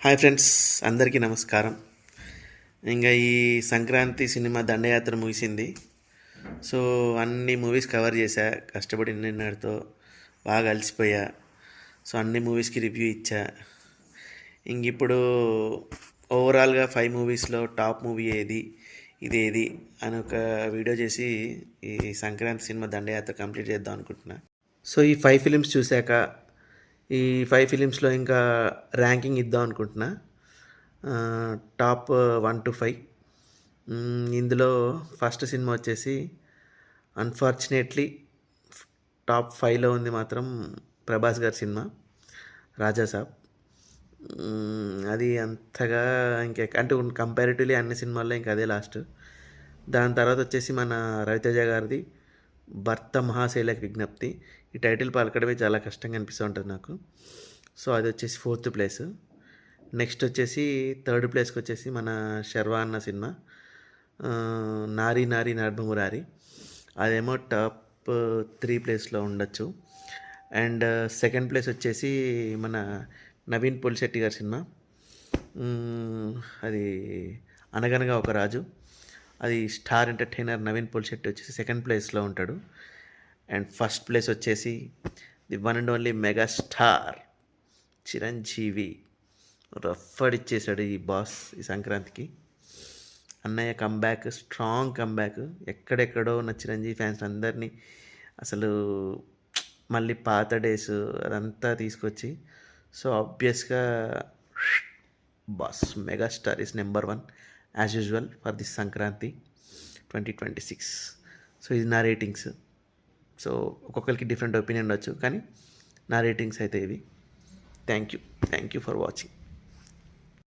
Hi friends, అందరికీ నమస్కారం. ఇంకా ఈ సంక్రాంతి సినిమా దండయాత్ర ముగిసింది. సో అన్ని మూవీస్ కవర్ చేశా, కష్టపడి నిన్నటితో బాగా అలసిపోయా. సో అన్ని మూవీస్కి రివ్యూ ఇచ్చా. ఇంక ఇప్పుడు ఓవరాల్గా 5 మూవీస్లో టాప్ మూవీ ఏది, ఇదేది అని ఒక వీడియో చేసి ఈ సంక్రాంతి సినిమా దండయాత్ర కంప్లీట్ చేద్దాం అనుకుంటున్నా. సో ఈ 5 ఫిలిమ్స్ చూశాక ఈ 5 ఫిలిమ్స్లో ఇంకా ర్యాంకింగ్ ఇద్దాం అనుకుంటున్నా. Top 1 to 5. ఇందులో ఫస్ట్ సినిమా వచ్చేసి అన్ఫార్చునేట్లీ టాప్ 5లో ఉంది మాత్రం ప్రభాస్ గారి సినిమా రాజాసాబ్. అది అంతగా అంటే కంపారిటివ్లీ అన్ని సినిమాల్లో ఇంకా అదే లాస్ట్. దాని తర్వాత వచ్చేసి మన రవితేజ గారిది భర్త మహాశైలకు విజ్ఞప్తి. ఈ టైటిల్ పలకడమే చాలా కష్టంగా అనిపిస్తూ ఉంటుంది నాకు. సో అది వచ్చేసి 4th ప్లేస్. నెక్స్ట్ వచ్చేసి 3rd ప్లేస్కి వచ్చేసి మన శర్వా అన్న సినిమా నారీ నారీ నర్భమురారి. అదేమో టాప్ 3 ప్లేస్లో ఉండొచ్చు. అండ్ సెకండ్ ప్లేస్ వచ్చేసి మన నవీన్ పొలిశెట్టి గారి సినిమా అది అనగనగా ఒక రాజు. అది స్టార్ ఎంటర్టైనర్ నవీన్ పొలిశెట్టి వచ్చేసి సెకండ్ ప్లేస్లో ఉంటాడు. అండ్ ఫస్ట్ ప్లేస్ వచ్చేసి the one and only megastar Chiranjeevi. రఫ్ఫడ్ ఇచ్చేసాడు ఈ బాస్ ఈ సంక్రాంతికి. అన్నయ్య కంబ్యాక్, స్ట్రాంగ్ కంబ్యాక్. ఎక్కడెక్కడో ఉన్న చిరంజీవి ఫ్యాన్స్ అందరినీ అసలు మళ్ళీ పాత డేస్ అదంతా తీసుకొచ్చి, సో ఆబ్వియస్గా boss megastar is number 1 as usual for this Sankranti 2026. So ఇది నా రేటింగ్స్. సో ఒక్కొక్కరికి డిఫరెంట్ ఒపీనియన్ ఉండొచ్చు, కానీ నా రేటింగ్స్ అయితే ఇవి. Thank you for watching.